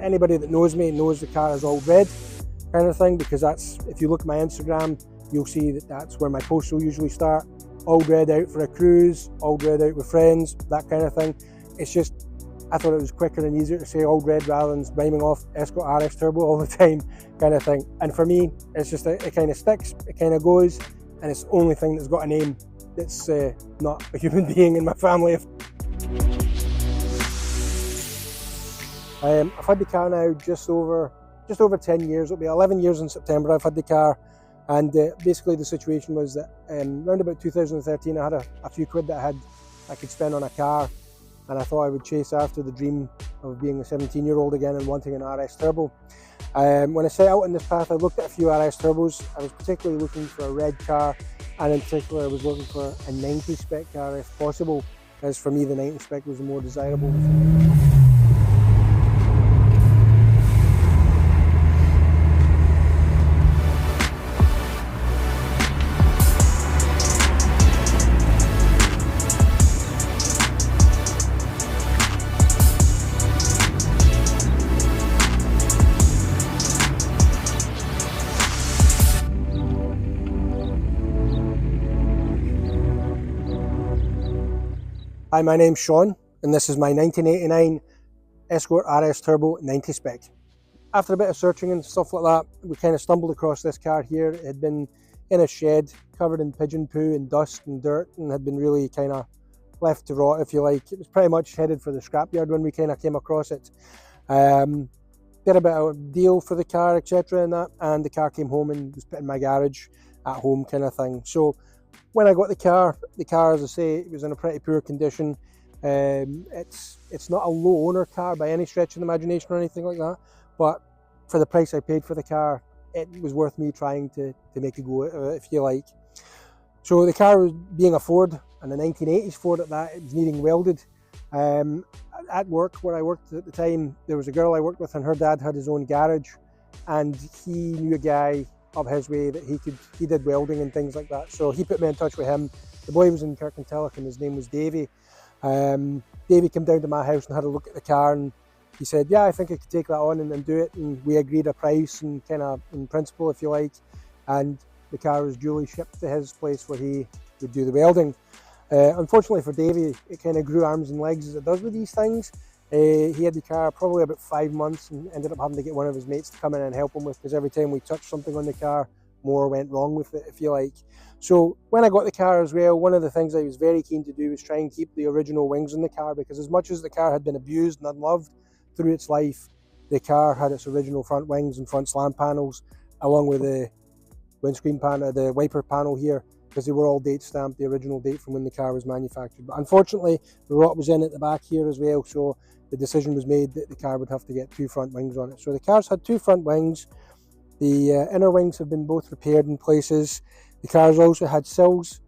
anybody that knows me knows the car is Auld Red kind of thing, because that's, if you look at my Instagram, you'll see that that's where my posts will usually start. Auld Red out for a cruise, Auld Red out with friends, that kind of thing. It's just, I thought it was quicker and easier to say Auld Red rather than rhyming off Escort RS Turbo all the time kind of thing. And for me, it's just, it kind of sticks, it kind of goes, and it's the only thing that's got a name that's not a human being in my family. I've had the car now just over 10 years. It'll be 11 years in September I've had the car. And basically the situation was that around about 2013 I had a few quid that I could spend on a car, and I thought I would chase after the dream of being a 17-year-old again and wanting an RS Turbo. When I set out on this path, I looked at a few RS Turbos. I was particularly looking for a red car, and in particular I was looking for a 90 spec car if possible, as for me the 90 spec was the more desirable. Hi, my name's Sean, and this is my 1989 Escort RS Turbo 90 spec. After a bit of searching and stuff like that, we kind of stumbled across this car here. It had been in a shed, covered in pigeon poo and dust and dirt, and had been really kind of left to rot, if you like. It was pretty much headed for the scrapyard when we kind of came across it. Did a bit of a deal for the car, etc. and the car came home and was put in my garage at home kind of thing. So when I got the car, as I say, it was in a pretty poor condition. It's not a low owner car by any stretch of the imagination or anything like that, but for the price I paid for the car, it was worth me trying to make a go at it, if you like. So the car was being a Ford, and a 1980s Ford at that. It was needing welded. At work, where I worked at the time, there was a girl I worked with, and her dad had his own garage, and he knew a guy up his way that he did welding and things like that. So he put me in touch with him. The boy was in Kirkintilloch and his name was Davey. Davey came down to my house and had a look at the car, and he said, yeah, I think I could take that on and do it. And we agreed a price and kind of in principle, if you like. And the car was duly shipped to his place where he would do the welding. Unfortunately for Davey, it kind of grew arms and legs as it does with these things. He had the car probably about 5 months and ended up having to get one of his mates to come in and help him with, because every time we touched something on the car, more went wrong with it, if you like. So when I got the car as well, one of the things I was very keen to do was try and keep the original wings in the car, because as much as the car had been abused and unloved through its life, the car had its original front wings and front slam panels, along with the windscreen panel, the wiper panel here, because they were all date stamped, the original date from when the car was manufactured. But unfortunately, the rot was in at the back here as well, so the decision was made that the car would have to get 2 front wings on it. So the car's had 2 front wings. The inner wings have been both repaired in places. The car's also had sills.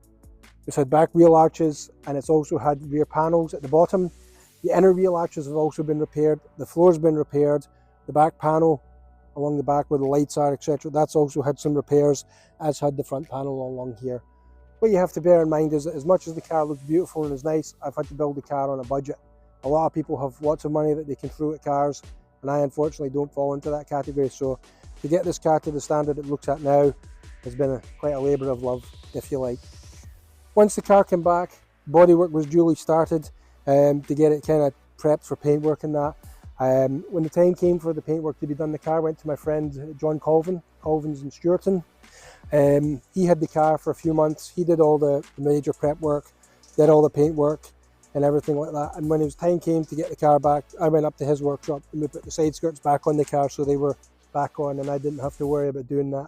It's had back wheel arches, and it's also had rear panels at the bottom. The inner wheel arches have also been repaired. The floor's been repaired. The back panel along the back where the lights are, etc., that's also had some repairs, as had the front panel along here. What you have to bear in mind is that as much as the car looks beautiful and is nice, I've had to build the car on a budget. A lot of people have lots of money that they can throw at cars, and I unfortunately don't fall into that category. So to get this car to the standard it looks at now has been quite a labour of love, if you like. Once the car came back, bodywork was duly started to get it kind of prepped for paintwork and that. When the time came for the paintwork to be done, the car went to my friend John Colvin's in Stewarton. He had the car for a few months. He did all the major prep work, did all the paintwork and everything like that. And when it was time came to get the car back, I went up to his workshop and we put the side skirts back on the car so they were back on, and I didn't have to worry about doing that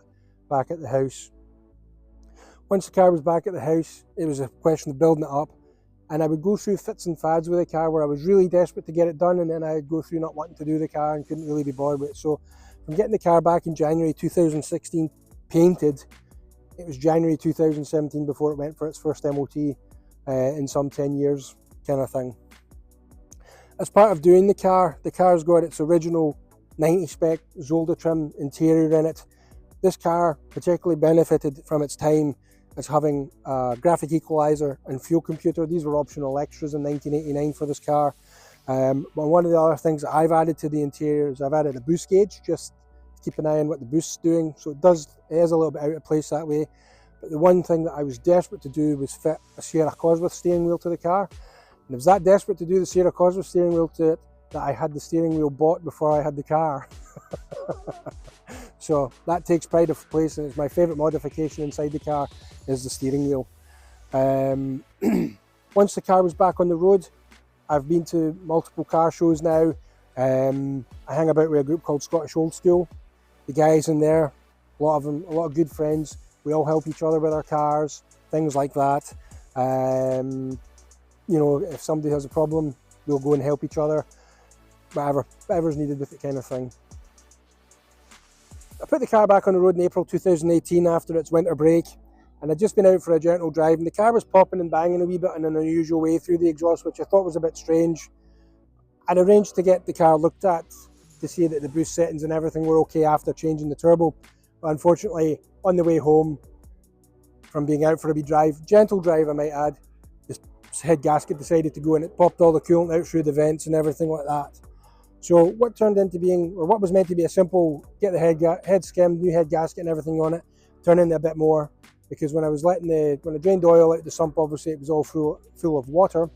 back at the house. Once the car was back at the house, it was a question of building it up, and I would go through fits and fads with the car where I was really desperate to get it done, and then I'd go through not wanting to do the car and couldn't really be bothered with it. So from getting the car back in January 2016 painted, it was January 2017 before it went for its first MOT in some 10 years kind of thing. As part of doing the car's got its original 90 spec Zolder trim interior in it. This car particularly benefited from its time as having a graphic equalizer and fuel computer. These were optional extras in 1989 for this car. But one of the other things that I've added to the interior is I've added a boost gauge, just to keep an eye on what the boost's doing. So it is a little bit out of place that way. But the one thing that I was desperate to do was fit a Sierra Cosworth steering wheel to the car. And I was that desperate to do the Sierra Cosworth steering wheel to it that I had the steering wheel bought before I had the car. So that takes pride of place, and it's my favourite modification inside the car is the steering wheel. Once the car was back on the road, I've been to multiple car shows now. I hang about with a group called Scottish Old School. The guys in there, a lot of them, a lot of good friends. We all help each other with our cars, things like that. You know, if somebody has a problem, we'll go and help each other. Whatever's needed with it, kind of thing. I put the car back on the road in April 2018 after its winter break, and I'd just been out for a gentle drive, and the car was popping and banging a wee bit in an unusual way through the exhaust, which I thought was a bit strange. I'd arranged to get the car looked at to see that the boost settings and everything were okay after changing the turbo. But unfortunately, on the way home from being out for a wee drive, gentle drive I might add, the head gasket decided to go and it popped all the coolant out through the vents and everything like that. So what turned into being, or what was meant to be a simple, get the head skimmed, new head gasket and everything on it, turned into a bit more, because when I was when I drained the oil out the sump, obviously it was all full of water.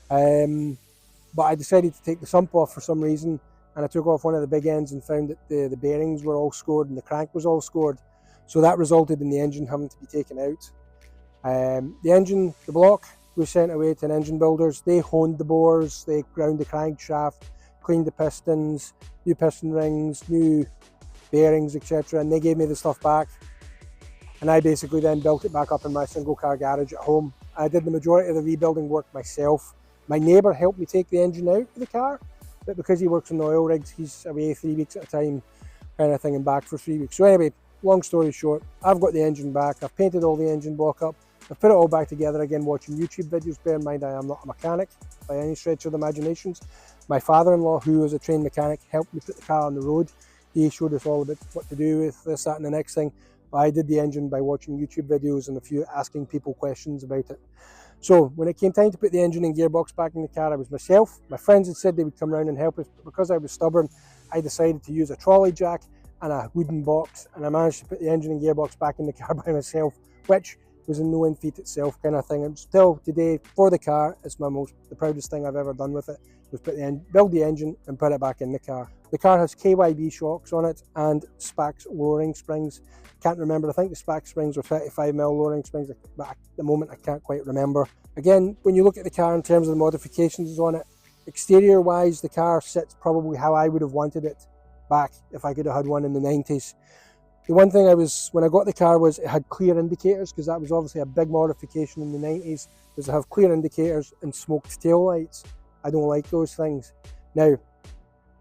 But I decided to take the sump off for some reason, and I took off one of the big ends and found that the bearings were all scored and the crank was all scored. So that resulted in the engine having to be taken out. The engine, the block, was sent away to an engine builders. They honed the bores, they ground the crankshaft, cleaned the pistons, new piston rings, new bearings, etc. And they gave me the stuff back. And I basically then built it back up in my single car garage at home. I did the majority of the rebuilding work myself. My neighbour helped me take the engine out of the car, but because he works on the oil rigs, he's away 3 weeks at a time, kind of thing, and back for 3 weeks. So anyway, long story short, I've got the engine back. I've painted all the engine block up. I've put it all back together again watching YouTube videos. Bear in mind, I am not a mechanic by any stretch of the imaginations. My father-in-law, who was a trained mechanic, helped me put the car on the road. He showed us all a bit what to do with this, that and the next thing. But I did the engine by watching YouTube videos and a few asking people questions about it. So when it came time to put the engine and gearbox back in the car, I was myself. My friends had said they would come around and help us, but because I was stubborn, I decided to use a trolley jack and a wooden box, and I managed to put the engine and gearbox back in the car by myself, which was a no-win feat itself, kind of thing. And still today, for the car, it's the proudest thing I've ever done with it, was build the engine and put it back in the car. The car has KYB shocks on it and Spax lowering springs. Can't remember, I think the Spax springs were 35mm lowering springs, but at the moment I can't quite remember. Again, when you look at the car in terms of the modifications on it, exterior wise, the car sits probably how I would have wanted it back if I could have had one in the 90s. The one thing when I got the car, was it had clear indicators, because that was obviously a big modification in the 90s, was to have clear indicators and smoked tail lights. I don't like those things. Now,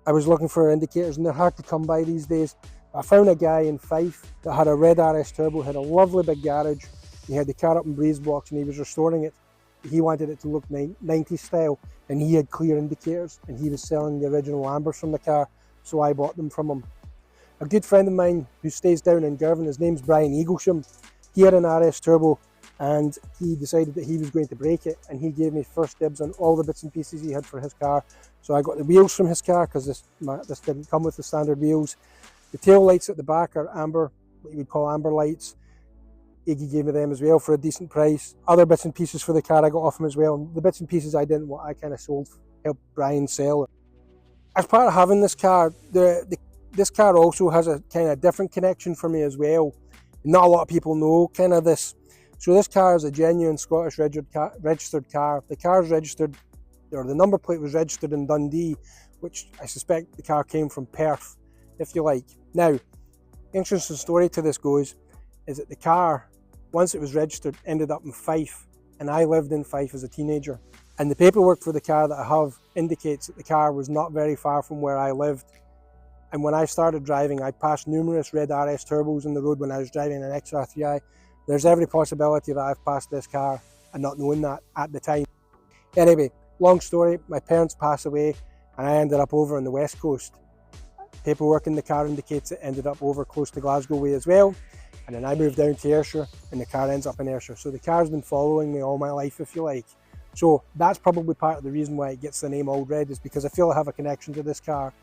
I was looking for indicators and they're hard to come by these days. I found a guy in Fife that had a red RS turbo, had a lovely big garage. He had the car up in breeze blocks and he was restoring it. He wanted it to look 90s style, and he had clear indicators, and he was selling the original ambers from the car, so I bought them from him. A good friend of mine who stays down in Girvan, his name's Brian Eaglesham, he had an RS turbo and he decided that he was going to break it, and he gave me first dibs on all the bits and pieces he had for his car. So I got the wheels from his car, because this didn't come with the standard wheels. The tail lights at the back are amber, what you would call amber lights. Iggy gave me them as well for a decent price. Other bits and pieces for the car I got off him as well. And the bits and pieces I didn't want, I kind of sold, helped Brian sell. As part of having this car, this car also has a kind of different connection for me as well. Not a lot of people know kind of this. So this car is a genuine Scottish registered car. The car's registered, or the number plate was registered in Dundee, which I suspect the car came from Perth, if you like. Now, the interesting story to this goes, is that the car, once it was registered, ended up in Fife, and I lived in Fife as a teenager. And the paperwork for the car that I have indicates that the car was not very far from where I lived. And when I started driving, I passed numerous red RS turbos on the road when I was driving an XR3i. There's every possibility that I've passed this car and not knowing that at the time. Anyway, long story, my parents passed away and I ended up over on the west coast. Paperwork in the car indicates it ended up over close to Glasgow way as well. And then I moved down to Ayrshire and the car ends up in Ayrshire. So the car's been following me all my life, if you like. So that's probably part of the reason why it gets the name Auld Red, is because I feel I have a connection to this car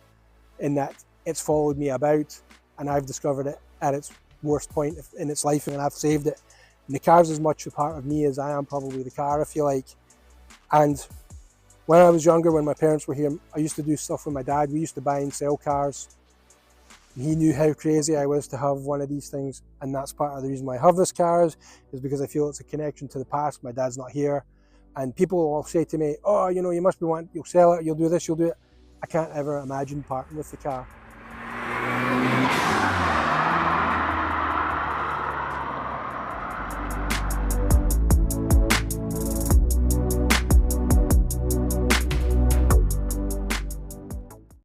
in that it's followed me about and I've discovered it at its worst point in its life and I've saved it. And the car's as much a part of me as I am probably the car, I feel like. And when I was younger, when my parents were here, I used to do stuff with my dad. We used to buy and sell cars. He knew how crazy I was to have one of these things, and that's part of the reason why I have this car, is because I feel it's a connection to the past. My dad's not here, and people will say to me, oh, you know, you must be wanting, you'll sell it, you'll do this, you'll do it. I can't ever imagine parting with the car.